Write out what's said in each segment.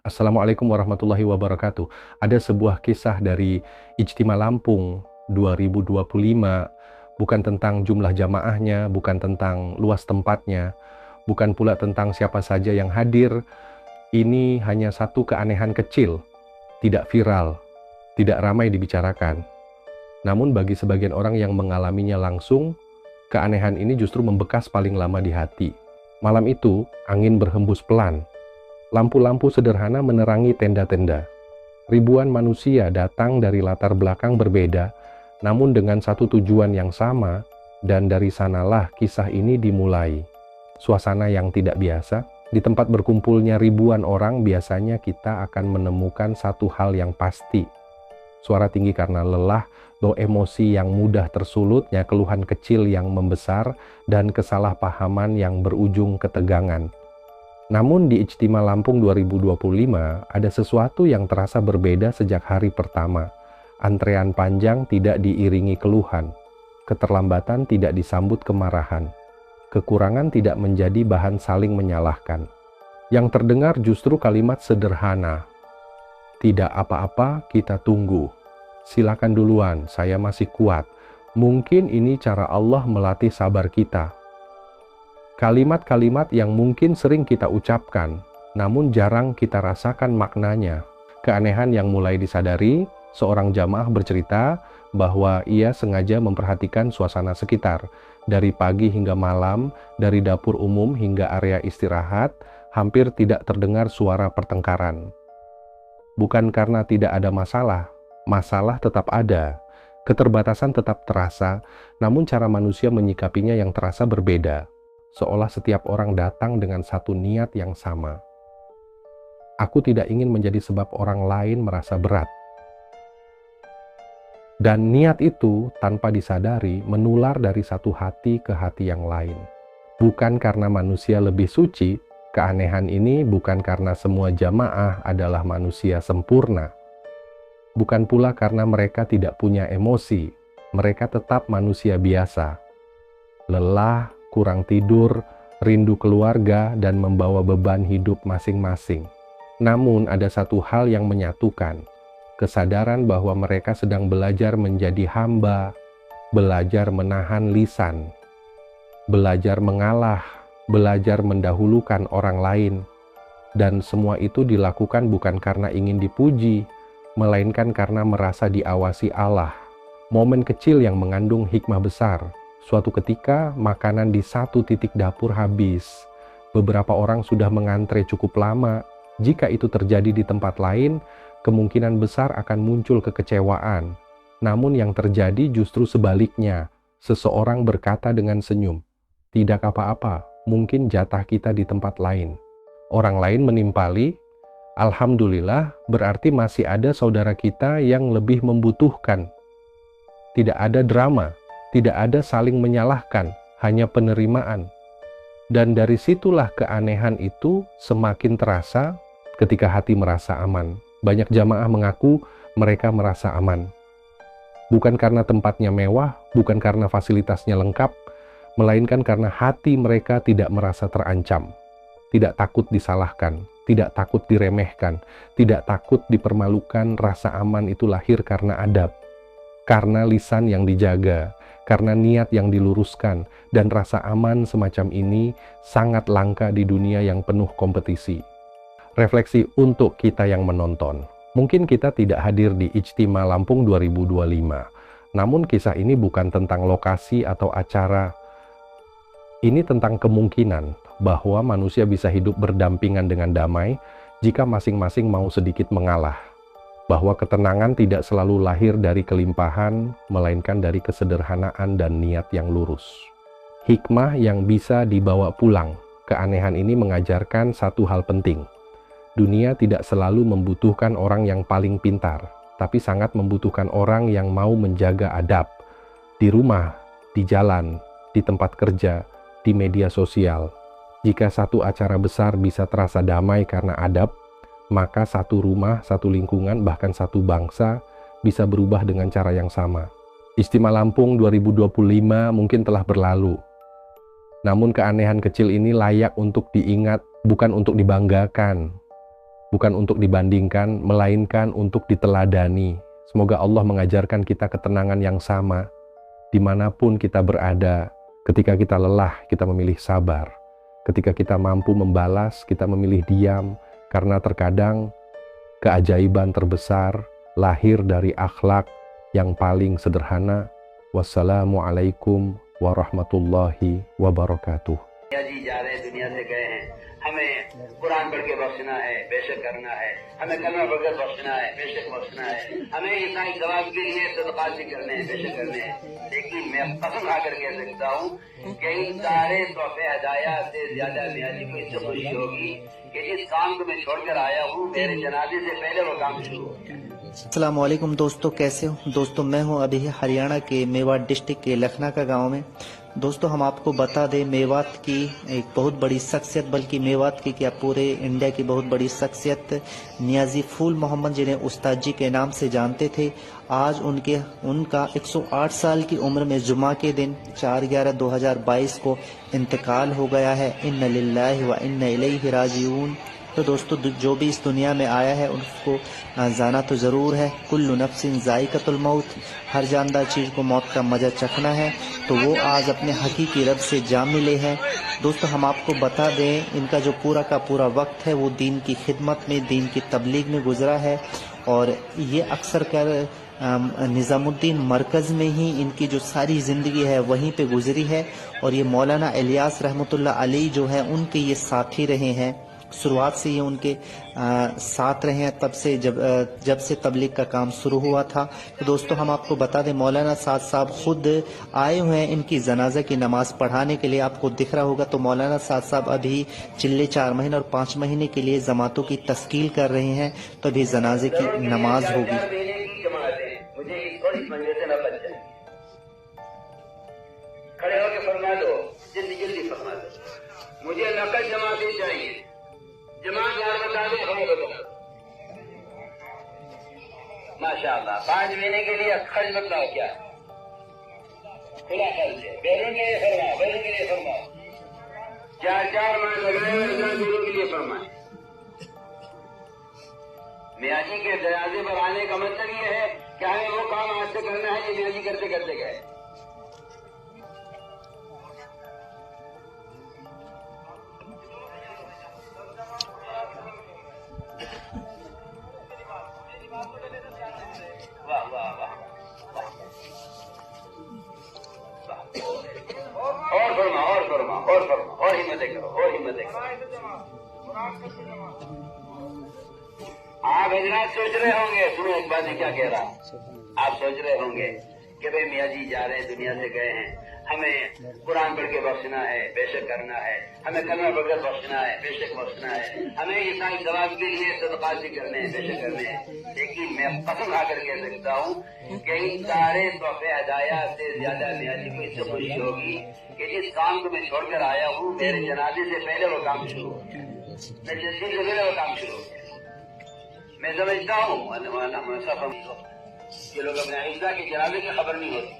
Assalamualaikum warahmatullahi wabarakatuh. Ada sebuah kisah dari Ijtima Lampung 2025, bukan tentang jumlah jamaahnya, bukan tentang luas tempatnya, bukan pula tentang siapa saja yang hadir. Ini hanya satu keanehan kecil, tidak viral, tidak ramai dibicarakan. Namun bagi sebagian orang yang mengalaminya langsung, keanehan ini justru membekas paling lama di hati. Malam itu, angin berhembus pelan. Lampu-lampu sederhana menerangi tenda-tenda. Ribuan manusia datang dari latar belakang berbeda, namun dengan satu tujuan yang sama, dan dari sanalah kisah ini dimulai. Suasana yang tidak biasa, di tempat berkumpulnya ribuan orang biasanya kita akan menemukan satu hal yang pasti. Suara tinggi karena lelah, atau emosi yang mudah tersulutnya, keluhan kecil yang membesar, dan kesalahpahaman yang berujung ketegangan. Namun di Ijtima Lampung 2025 ada sesuatu yang terasa berbeda sejak hari pertama. Antrean panjang tidak diiringi keluhan. Keterlambatan tidak disambut kemarahan. Kekurangan tidak menjadi bahan saling menyalahkan. Yang terdengar justru kalimat sederhana. Tidak apa-apa, kita tunggu. Silakan duluan, saya masih kuat. Mungkin ini cara Allah melatih sabar kita. Kalimat-kalimat yang mungkin sering kita ucapkan, namun jarang kita rasakan maknanya. Keanehan yang mulai disadari, seorang jamaah bercerita bahwa ia sengaja memperhatikan suasana sekitar. Dari pagi hingga malam, dari dapur umum hingga area istirahat, hampir tidak terdengar suara pertengkaran. Bukan karena tidak ada masalah, masalah tetap ada. Keterbatasan tetap terasa, namun cara manusia menyikapinya yang terasa berbeda. Seolah setiap orang datang dengan satu niat yang sama. Aku tidak ingin menjadi sebab orang lain merasa berat. Dan niat itu tanpa disadari menular dari satu hati ke hati yang lain. Bukan karena manusia lebih suci, keanehan ini bukan karena semua jamaah adalah manusia sempurna. Bukan pula karena mereka tidak punya emosi, mereka tetap manusia biasa. Lelah, kurang tidur, rindu keluarga, dan membawa beban hidup masing-masing. Namun ada satu hal yang menyatukan, kesadaran bahwa mereka sedang belajar menjadi hamba, belajar menahan lisan, belajar mengalah, belajar mendahulukan orang lain. Dan semua itu dilakukan bukan karena ingin dipuji, melainkan karena merasa diawasi Allah. Momen kecil yang mengandung hikmah besar. Suatu ketika, makanan di satu titik dapur habis. Beberapa orang sudah mengantre cukup lama. Jika itu terjadi di tempat lain, kemungkinan besar akan muncul kekecewaan. Namun yang terjadi justru sebaliknya. Seseorang berkata dengan senyum, "Tidak apa-apa, mungkin jatah kita di tempat lain." Orang lain menimpali, "Alhamdulillah, berarti masih ada saudara kita yang lebih membutuhkan." Tidak ada drama. Tidak ada saling menyalahkan, hanya penerimaan. Dan dari situlah keanehan itu semakin terasa ketika hati merasa aman. Banyak jamaah mengaku mereka merasa aman. Bukan karena tempatnya mewah, bukan karena fasilitasnya lengkap, melainkan karena hati mereka tidak merasa terancam. Tidak takut disalahkan, tidak takut diremehkan, tidak takut dipermalukan. Rasa aman itu lahir karena adab, karena lisan yang dijaga, karena niat yang diluruskan, dan rasa aman semacam ini sangat langka di dunia yang penuh kompetisi. Refleksi untuk kita yang menonton. Mungkin kita tidak hadir di Ijtima Lampung 2025, namun kisah ini bukan tentang lokasi atau acara. Ini tentang kemungkinan bahwa manusia bisa hidup berdampingan dengan damai jika masing-masing mau sedikit mengalah. Bahwa ketenangan tidak selalu lahir dari kelimpahan, melainkan dari kesederhanaan dan niat yang lurus. Hikmah yang bisa dibawa pulang. Keanehan ini mengajarkan satu hal penting. Dunia tidak selalu membutuhkan orang yang paling pintar, tapi sangat membutuhkan orang yang mau menjaga adab. Di rumah, di jalan, di tempat kerja, di media sosial. Jika satu acara besar bisa terasa damai karena adab, maka satu rumah, satu lingkungan, bahkan satu bangsa bisa berubah dengan cara yang sama. Ijtima Lampung 2025 mungkin telah berlalu. Namun keanehan kecil ini layak untuk diingat, bukan untuk dibanggakan. bukan untuk dibandingkan, melainkan untuk diteladani. Semoga Allah mengajarkan kita ketenangan yang sama, dimanapun kita berada. Ketika kita lelah, kita memilih sabar. Ketika kita mampu membalas, kita memilih diam, karena terkadang keajaiban terbesar lahir dari akhlak yang paling sederhana. Wassalamualaikum warahmatullahi wabarakatuh. जी जा रहे दुनिया से गए हैं, हमें कुरान पढ़ के बख्शना है, बेशक करना है, हमें कलमा पढ़ कर बख्शना है, बेशक बख्शना है, हमें ईसाई सवाब के लिए सदक़ात भी करने हैं, बेशक करने हैं। लेकिन मैं कसम खाकर कह सकता हूँ कि इन सारे तोहफे हदाया से ज्यादा मियाजी को इससे खुशी होगी कि जिस काम को मैं छोड़कर आया हूँ मेरे जनाजे से पहले वो काम शुरू हो गया। अस्सलाम वालेकुम दोस्तों, कैसे हो दोस्तों। मैं हूं अभी हरियाणा के मेवात डिस्ट्रिक्ट के लखना का गांव में। दोस्तों हम आपको बता दें, मेवात की एक बहुत बड़ी शख्सियत, बल्कि मेवात की क्या पूरे इंडिया की बहुत बड़ी शख्सियत नियाजी फूल मोहम्मद, जिन्हें उस्ताद जी के नाम से जानते थे, आज उनका 108 साल की उम्र में जुमा के दिन 4/11/2022 को इंतकाल हो गया है। इन्ना लिल्लाहि व इन्ना इलैहि राजिऊन। तो दोस्तों जो भी इस दुनिया में आया है उसको जाना तो ज़रूर है। कुल्लु नफ्सिन ज़ाइक़तुल मौत, हर जानदार चीज़ को मौत का मज़ा चखना है। तो वो आज अपने हकीकी रब से जा मिले हैं। दोस्तों हम आपको बता दें, इनका जो पूरा का पूरा वक्त है वो दीन की खिदमत में, दीन की तबलीग में गुजरा है। और ये अक्सर कर निज़ामुद्दीन मरकज़ में ही इनकी जो सारी ज़िंदगी है वहीं पे गुजरी है। और ये मौलाना इलियास रहमतुल्लाह अलैह जो है उनके ये साथी रहे हैं। शुरुआत से ये उनके साथ रहे हैं, तब से जब से तबलीग का काम शुरू हुआ था। तो दोस्तों हम आपको बता दें, मौलाना साद साहब खुद आए हुए हैं इनकी जनाजा की नमाज पढ़ाने के लिए। आपको दिख रहा होगा। तो मौलाना साद साहब अभी चिल्ले 4 महीने और 5 महीने के लिए जमातों की तस्कील कर रहे हैं। तो अभी जनाजे की नमाज होगी। खड़े होकर फरमा दो, जल्दी जल्दी फरमा दो, मुझे नकद जमाते चाहिए। जमात यार बता दे, हमें बताओ। माशाअल्लाह 5 महीने के लिए खर्च बताओ क्या खुला खर्च है। बैरून के लिए फरमाओ, बैरून के लिए फरमाओ। 4 माह लगाए बैरून के लिए फरमाए। मियाजी के जनाजे पर आने का मतलब ये है कि हमें वो काम आज से करना है जो मियाजी करते करते गए। वाह वाह वाह, और फरमा, और फरमा, और फरमा, और हिम्मतें करो, और हिम्मतें करो। आप हजरात सोच रहे होंगे, सुनो एक बात मैं क्या कह रहा हूँ। आप सोच रहे होंगे कि भाई मियाँ जी जा रहे हैं, दुनिया से गए हैं, हमें कुरान पढ़ के बख्शना है, बेशक करना है, हमें कलमा पढ़ कर बख्शना है, बेशक बख्शना है, हमें ईसाई सवाब के लिए सदक़ात भी करने हैं, बेशक करने हैं। लेकिन मैं कसम खाकर कह सकता हूँ कि इन सारे तोहफे हदाया से ज्यादा मियाँ जी को इससे खुशी होगी कि जिस काम को मैं छोड़कर आया हूँ मेरे जनाजे से पहले वो काम शुरू हो गया, मैं जिस दिन से पहले वो काम शुरू हो गया। मैं समझता हूँ ये लोग अपने अहिंसा के जनाजे की खबर नहीं होती।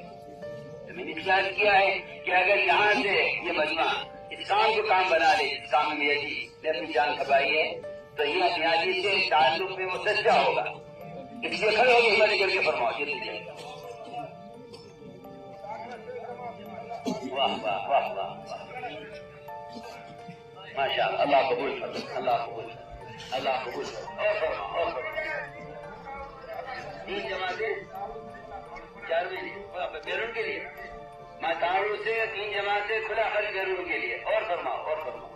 मैंने ख्याल किया है कि अगर यहाँ से ये मजमा इस काम को काम बना ले, इस काम में मियाँ जी ने अपनी जान खपाई है, तो ये मियाँ जी से ताल्लुक में वो सच्चा होगा। इसलिए खड़े होगी हिम्मत करके फरमाओ, ये दीजिए। वाह वाह वाह वाह वाह, माशाअल्लाह। अल्लाह कबूल फरमाए, अल्लाह कबूल, अल्लाह कबूल। और फरमाओ, और फरमाओ। 3 जमातें 4 महीने बैरून के लिए, मातारू से 3 जमातें खुला खर्च बैरून के लिए। और फरमाओ, और फरमाओ।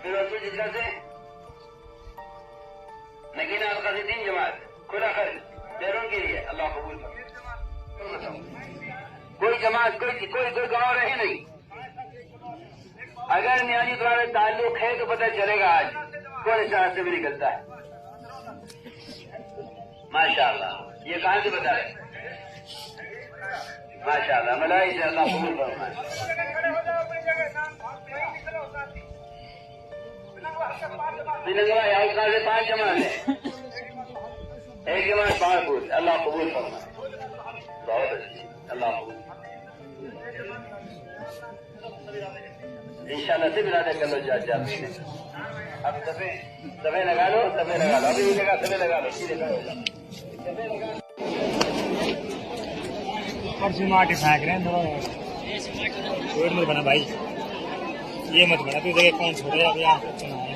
फिर जितना से नगीना अलकाज़ी 3 जमात खुला खर्च बैरून के लिए। अल्लाह कबूल फरमाए। कोई जमात कोई गाँव रहे नहीं। अगर मियाँ जी तुम्हारे ताल्लुक है तो पता चलेगा आज कौन इस रास्ते में निकलता है। माशाअल्लाह। ये कहाँ से बता रहे? माशाअल्लाह, मलाई से अल्लाह कबूल फरमाए। यहाँ से 5 जमात है, एक जमात 5 फूल। अल्लाह कबूल फरमाए, बहुत अच्छी, अल्लाह कबूल। इंशाअल्लाह से इरादा कर लो, जा अब समय लगा लो, अभी लगा समय लगा लो, सीधे लगा लो। परसों माटी फेंक रहे हैं थोड़ा रोड मत बना भाई, ये मत बना तू, देखिए कौन छोड़े अभी यहाँ पे चुनाव है।